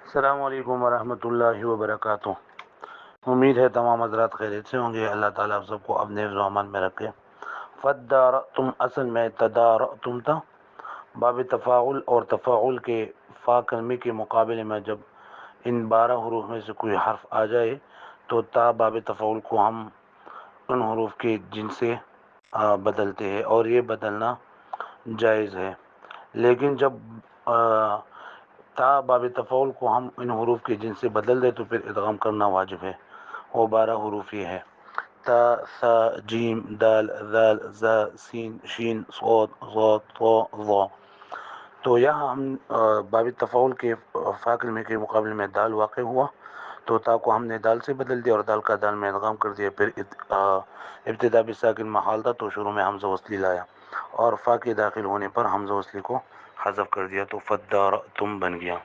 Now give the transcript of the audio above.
अस्सलाम वालेकुम वरहमतुल्लाहि वबरकातुह। उम्मीद है तमाम हज़रात खैरियत से होंगे। अल्लाह ताला आप सबको अपने रहमान में रखे। फद्दार तुम असल में तदार तुम था। बाब तफ़ाउल और तफ़ाउल के फ़ा कलमे के मुकाबले में जब इन 12 हरूफ में से कोई हर्फ आ जाए तो ता बाब तफ़ाउल को हम उन हरूफ के जिनसे बदलते हैं और ये बदलना जायज़ है। लेकिन जब आ, ता बाब तफ़ाउल को हम इन हरूफ के जिनसे बदल दे तो फिर इदगाम करना वाजिब है। वो 12 हरूफ ये है: ता, सा, जीम, दाल, जाल, जा, सीन, शीन, सौद, ज़ा, तो, ज़ा। तो यहाँ हम बाब तफ़ाउल के फ़ा कलमे के मुकाबले में दाल वाक़ हुआ तो ता को हमने दाल से बदल दिया और दाल का दाल में इदगाम कर दिया। फिर इब्तिदा बिसाकिन महल था तो शुरू में हमज़ा वस्ली लाया और फ़ा के दाखिल होने पर हमज़ा वस्ली को हज़फ कर दिया तो फद्दार तुम बन गया।